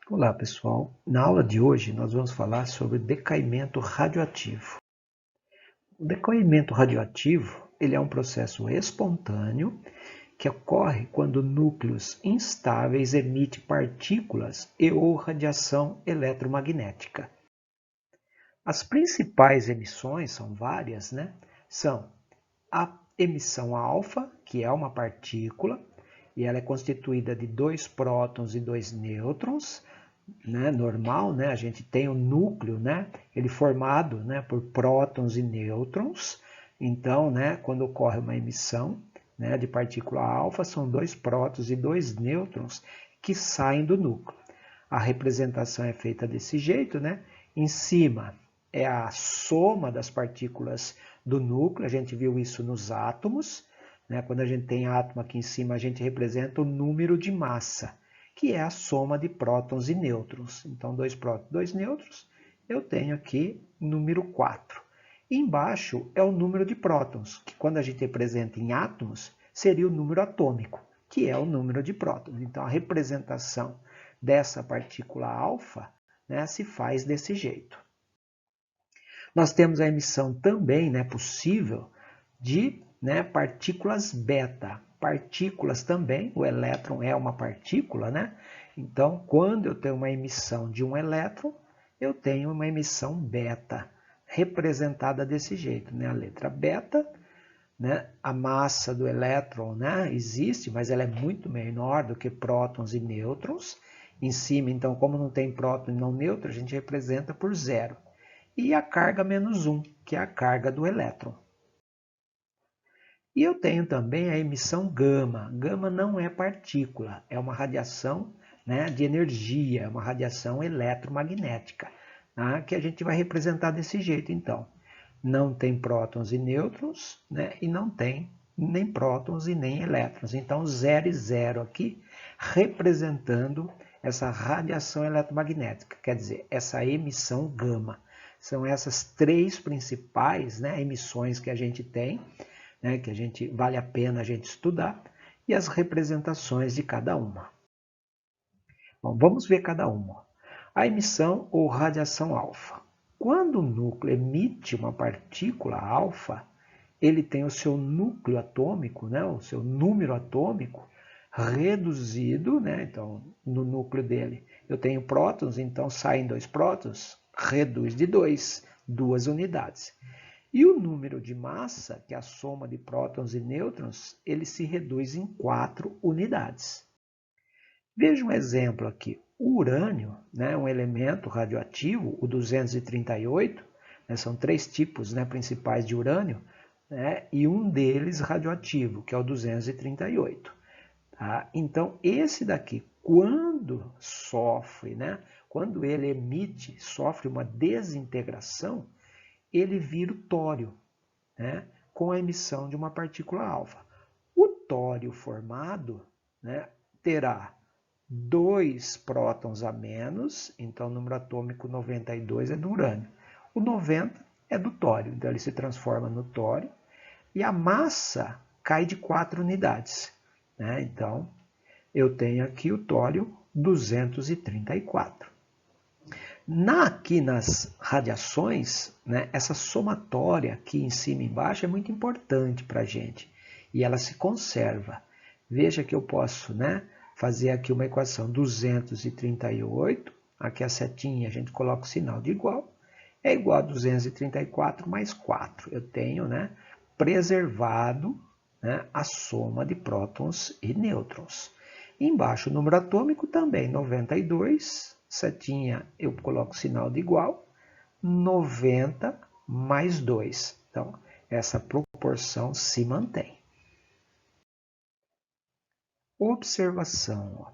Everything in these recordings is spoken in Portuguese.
Olá pessoal, na aula de hoje nós vamos falar sobre decaimento radioativo. O decaimento radioativo ele é um processo espontâneo que ocorre quando núcleos instáveis emitem partículas e ou radiação eletromagnética. As principais emissões são várias, São a emissão alfa, que é uma partícula, e ela é constituída de dois prótons e dois nêutrons, normal, a gente tem o núcleo, ele formado, por prótons e nêutrons. Então, quando ocorre uma emissão, de partícula alfa, são dois prótons e dois nêutrons que saem do núcleo. A representação é feita desse jeito, Em cima é a soma das partículas do núcleo, a gente viu isso nos átomos, Quando a gente tem átomo aqui em cima, a gente representa o número de massa, que é a soma de prótons e nêutrons. Então, dois prótons, dois nêutrons, eu tenho aqui número 4. E embaixo é o número de prótons, que quando a gente representa em átomos, seria o número atômico, que é o número de prótons. Então, a representação dessa partícula alfa, se faz desse jeito. Nós temos a emissão também possível de partículas beta. Partículas também, o elétron é uma partícula, Então, quando eu tenho uma emissão de um elétron, eu tenho uma emissão beta, representada desse jeito, A letra beta, a massa do elétron, existe, mas ela é muito menor do que prótons e nêutrons. Em cima, então, como não tem próton e não nêutron, a gente representa por zero. E a carga menos 1, que é a carga do elétron. E eu tenho também a emissão gama. Gama não é partícula, é uma radiação de energia, é uma radiação eletromagnética, que a gente vai representar desse jeito, então. Não tem prótons e nêutrons, e não tem nem prótons e nem elétrons. Então, 0 e 0 aqui, representando essa radiação eletromagnética, quer dizer, essa emissão gama. São essas três principais emissões que a gente tem, que vale a pena a gente estudar, e as representações de cada uma. Bom, vamos ver cada uma. A emissão ou radiação alfa. Quando o núcleo emite uma partícula alfa, ele tem o seu núcleo atômico, o seu número atômico reduzido, Então, no núcleo dele eu tenho prótons, então saem dois prótons, reduz de 2 unidades. E o número de massa, que é a soma de prótons e nêutrons, ele se reduz em 4 unidades. Veja um exemplo aqui. O urânio, um elemento radioativo, o 238, são 3 tipos principais de urânio, e um deles radioativo, que é o 238. Tá? Então, esse daqui, quando sofre, quando ele emite, sofre uma desintegração, ele vira o tório, com a emissão de uma partícula alfa. O tório formado terá 2 prótons a menos, então o número atômico 92 é do urânio. O 90 é do tório, então ele se transforma no tório, e a massa cai de 4 unidades. Então, eu tenho aqui o tório 234. Aqui nas radiações, essa somatória aqui em cima e embaixo é muito importante para a gente. E ela se conserva. Veja que eu posso fazer aqui uma equação 238. Aqui a setinha a gente coloca o sinal de igual. É igual a 234 mais 4. Eu tenho preservado a soma de prótons e nêutrons. E embaixo o número atômico também, 92. Setinha, eu coloco o sinal de igual, 90 mais 2. Então, essa proporção se mantém. Observação.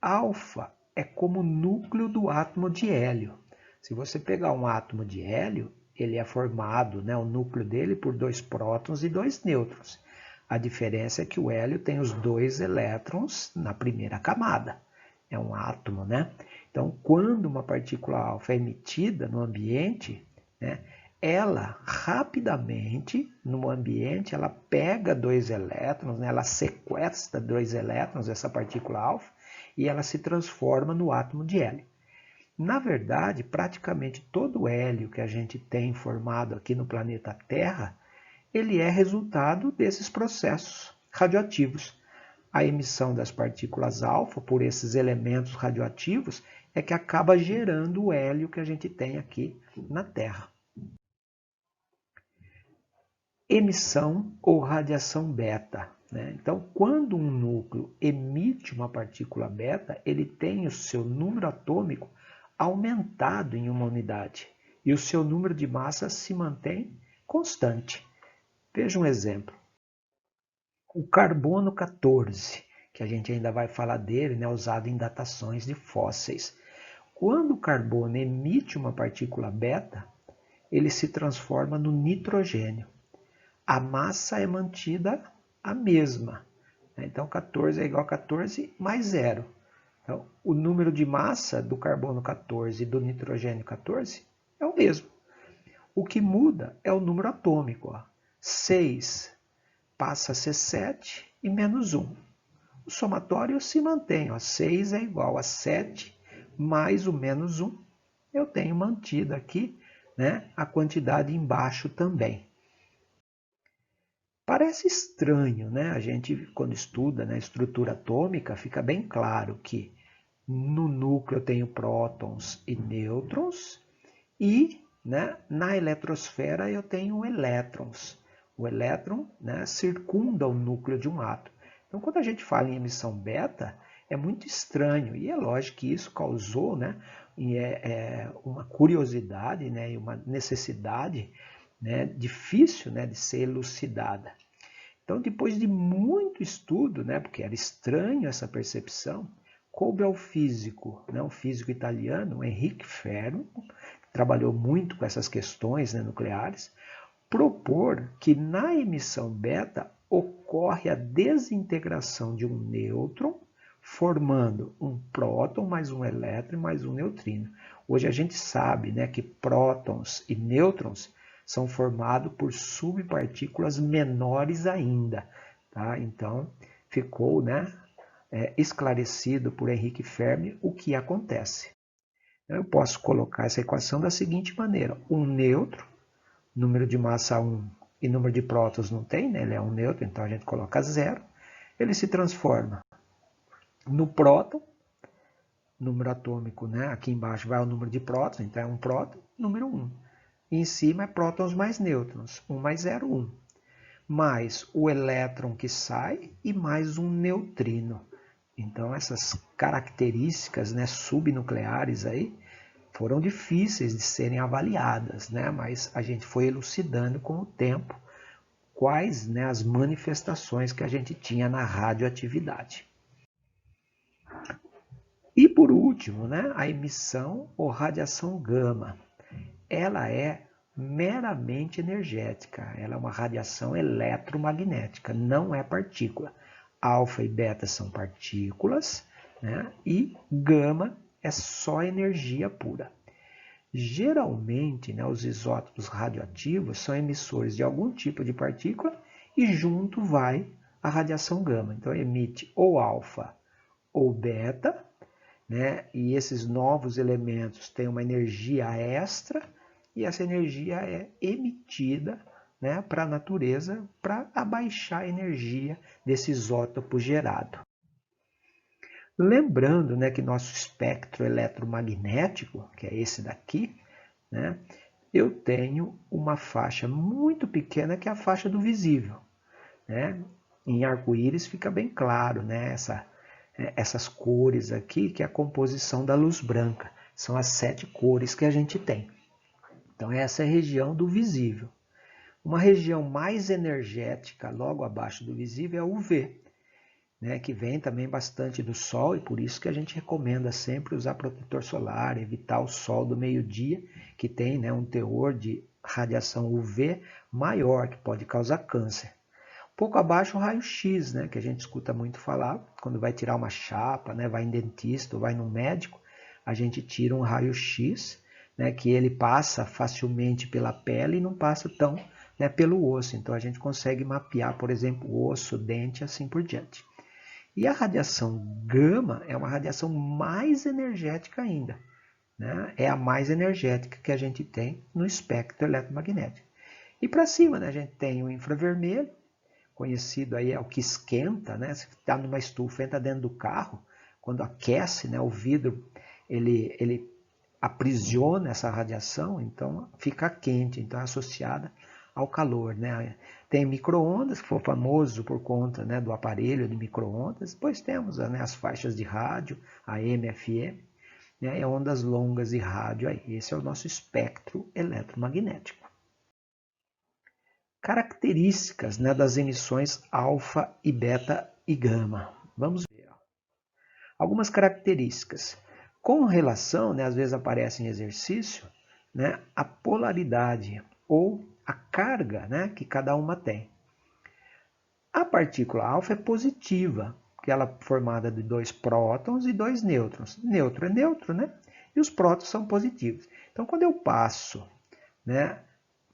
Alfa é como o núcleo do átomo de hélio. Se você pegar um átomo de hélio, ele é formado, o núcleo dele, por 2 prótons e 2 nêutrons. A diferença é que o hélio tem os 2 elétrons na primeira camada. É um átomo, Então, quando uma partícula alfa é emitida no ambiente, ela rapidamente, no ambiente, ela pega 2 elétrons, ela sequestra 2 elétrons, essa partícula alfa, e ela se transforma no átomo de hélio. Na verdade, praticamente todo o hélio que a gente tem formado aqui no planeta Terra, ele é resultado desses processos radioativos. A emissão das partículas alfa por esses elementos radioativos é que acaba gerando o hélio que a gente tem aqui na Terra. Emissão ou radiação beta. Então, quando um núcleo emite uma partícula beta, ele tem o seu número atômico aumentado em uma unidade e o seu número de massa se mantém constante. Veja um exemplo. O carbono 14, que a gente ainda vai falar dele, usado em datações de fósseis. Quando o carbono emite uma partícula beta, ele se transforma no nitrogênio. A massa é mantida a mesma. Então, 14 é igual a 14 mais 0. Então, o número de massa do carbono 14 e do nitrogênio 14 é o mesmo. O que muda é o número atômico. 6 passa a ser 7 e menos 1. O somatório se mantém. 6 é igual a 7 mais o menos 1. Eu tenho mantido aqui a quantidade embaixo também. Parece estranho, A gente, quando estuda a estrutura atômica, fica bem claro que no núcleo eu tenho prótons e nêutrons e na eletrosfera eu tenho elétrons. O elétron circunda o núcleo de um átomo. Então, quando a gente fala em emissão beta, é muito estranho. E é lógico que isso causou uma curiosidade e uma necessidade difícil de ser elucidada. Então, depois de muito estudo, porque era estranho essa percepção, coube ao físico, um físico italiano, Enrique Fermi, que trabalhou muito com essas questões nucleares, propor que na emissão beta ocorre a desintegração de um nêutron, formando um próton mais um elétron mais um neutrino. Hoje a gente sabe que prótons e nêutrons são formados por subpartículas menores ainda. Tá? Então, ficou esclarecido por Enrique Fermi o que acontece. Eu posso colocar essa equação da seguinte maneira. Um nêutron, número de massa 1 e número de prótons não tem, ele é um nêutron, então a gente coloca 0. Ele se transforma no próton, número atômico, aqui embaixo vai o número de prótons, então é um próton, número 1. E em cima é prótons mais nêutrons, 1 mais 0, 1. Mais o elétron que sai e mais um neutrino. Então, essas características subnucleares aí foram difíceis de serem avaliadas, mas a gente foi elucidando com o tempo quais as manifestações que a gente tinha na radioatividade. E por último, a emissão ou radiação gama. Ela é meramente energética, ela é uma radiação eletromagnética, não é partícula. Alfa e beta são partículas, e gama é só energia pura. Geralmente, os isótopos radioativos são emissores de algum tipo de partícula e junto vai a radiação gama. Então, emite ou alfa ou beta, e esses novos elementos têm uma energia extra e essa energia é emitida para a natureza para abaixar a energia desse isótopo gerado. Lembrando que nosso espectro eletromagnético, que é esse daqui, eu tenho uma faixa muito pequena que é a faixa do visível. Em arco-íris fica bem claro essas cores aqui, que é a composição da luz branca. São as 7 cores que a gente tem. Então, essa é a região do visível. Uma região mais energética, logo abaixo do visível, é o UV, que vem também bastante do Sol, e por isso que a gente recomenda sempre usar protetor solar, evitar o sol do meio-dia, que tem um teor de radiação UV maior, que pode causar câncer. Pouco abaixo o raio-x, que a gente escuta muito falar, quando vai tirar uma chapa, vai em dentista ou vai no médico, a gente tira um raio-x, que ele passa facilmente pela pele e não passa tão pelo osso. Então a gente consegue mapear, por exemplo, o osso, o dente, assim por diante. E a radiação gama é uma radiação mais energética ainda, né? É a mais energética que a gente tem no espectro eletromagnético. E para cima, né, a gente tem o infravermelho, conhecido aí é o que esquenta, né? Se está numa estufa, entra dentro do carro, quando aquece, né, o vidro, ele aprisiona essa radiação, então fica quente, então é associada ao calor, né? Tem micro-ondas, que foi famoso por conta, né, do aparelho de micro-ondas. Depois temos, né, as faixas de rádio, AM, FM, né, ondas longas de rádio. Aí. Esse é o nosso espectro eletromagnético. Características, né, das emissões alfa e beta e gama. Vamos ver. Algumas características. Com relação, né, às vezes aparece em exercício, né, a polaridade ou a carga, né, que cada uma tem. A partícula alfa é positiva, porque ela é formada de 2 prótons e 2 nêutrons. Neutro é neutro, né? E os prótons são positivos. Então, quando eu passo, né,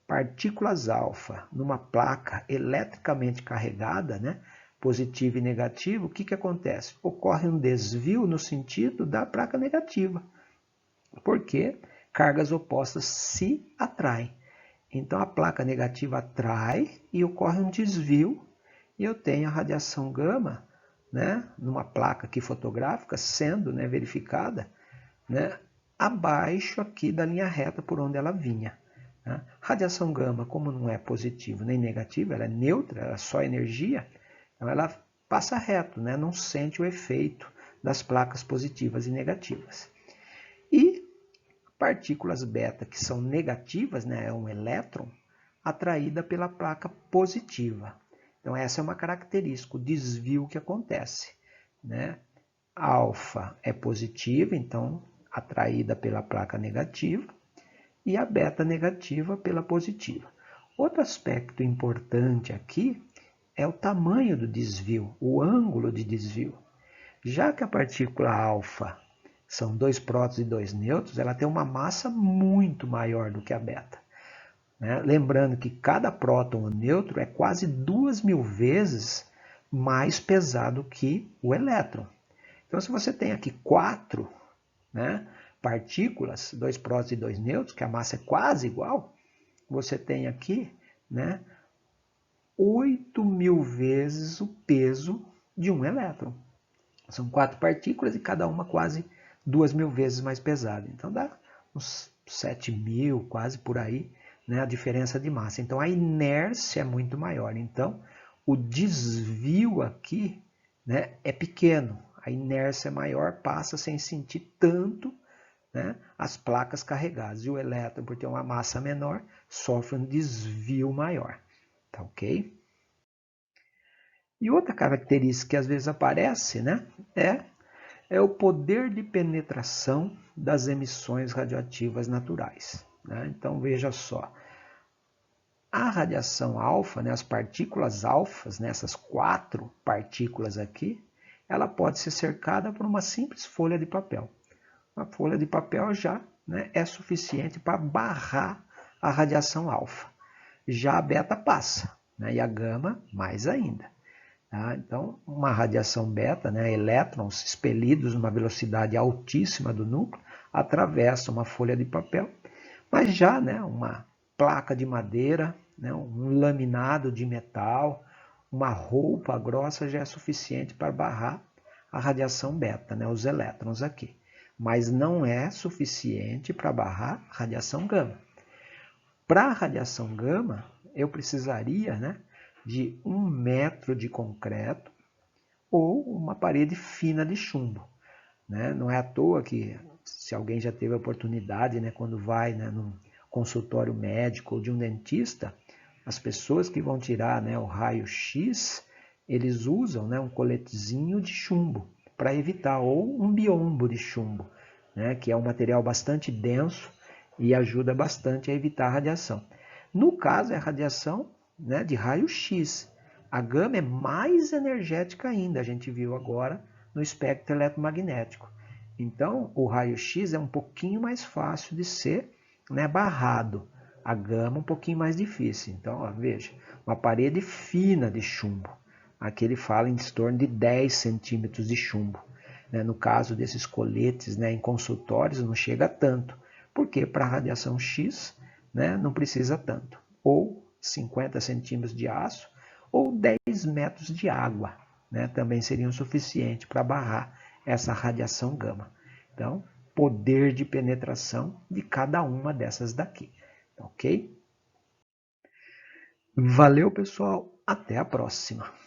partículas alfa numa placa eletricamente carregada, né, positivo e negativo, o que, que acontece? Ocorre um desvio no sentido da placa negativa, porque cargas opostas se atraem. Então a placa negativa atrai e ocorre um desvio e eu tenho a radiação gama, né, numa placa aqui fotográfica sendo, né, verificada, né, abaixo aqui da linha reta por onde ela vinha. Né? Radiação gama, como não é positiva nem negativa, ela é neutra, ela é só energia, então ela passa reto, né, não sente o efeito das placas positivas e negativas. E partículas beta que são negativas, né, é um elétron, atraída pela placa positiva. Então essa é uma característica, o desvio que acontece. Né? Alfa é positiva, então atraída pela placa negativa, e a beta negativa pela positiva. Outro aspecto importante aqui é o tamanho do desvio, o ângulo de desvio. Já que a partícula alfa são 2 prótons e 2 nêutrons, ela tem uma massa muito maior do que a beta. Né? Lembrando que cada próton ou nêutron é quase 2.000 vezes mais pesado que o elétron. Então, se você tem aqui 4, né, partículas, 2 prótons e 2 nêutrons, que a massa é quase igual, você tem aqui, né, 8.000 vezes o peso de um elétron. São 4 partículas e cada uma quase 2.000 vezes mais pesada. Então dá uns 7.000, quase por aí, né, a diferença de massa. Então a inércia é muito maior. Então o desvio aqui, né, é pequeno. A inércia é maior, passa sem sentir tanto, né, as placas carregadas. E o elétron, por ter uma massa menor, sofre um desvio maior. Tá ok? E outra característica que às vezes aparece, né, é o poder de penetração das emissões radioativas naturais. Né? Então veja só, a radiação alfa, né, as partículas alfas, né, essas 4 partículas aqui, ela pode ser cercada por uma simples folha de papel. A folha de papel já, né, é suficiente para barrar a radiação alfa. Já a beta passa, né, e a gama mais ainda. Tá? Então, uma radiação beta, né, elétrons expelidos numa velocidade altíssima do núcleo, atravessam uma folha de papel, mas já, né, uma placa de madeira, né, um laminado de metal, uma roupa grossa já é suficiente para barrar a radiação beta, né, os elétrons aqui. Mas não é suficiente para barrar a radiação gama. Para a radiação gama, eu precisaria, né, de 1 metro de concreto ou uma parede fina de chumbo. Né? Não é à toa que, se alguém já teve a oportunidade, né, quando vai, né, num consultório médico ou de um dentista, as pessoas que vão tirar, né, o raio-x, eles usam, né, um coletezinho de chumbo para evitar, ou um biombo de chumbo, né, que é um material bastante denso e ajuda bastante a evitar a radiação. No caso, é a radiação, né, de raio-x. A gama é mais energética ainda, a gente viu agora no espectro eletromagnético. Então, o raio-x é um pouquinho mais fácil de ser, né, barrado. A gama é um pouquinho mais difícil. Então, ó, veja, uma parede fina de chumbo. aqui ele fala em torno de 10 centímetros de chumbo. No caso desses coletes, em consultórios não chega a tanto, porque para a radiação X não precisa tanto. Ou 50 centímetros de aço, ou 10 metros de água, também seriam suficientes para barrar essa radiação gama. Então, poder de penetração de cada uma dessas daqui, ok? Valeu, pessoal, até a próxima!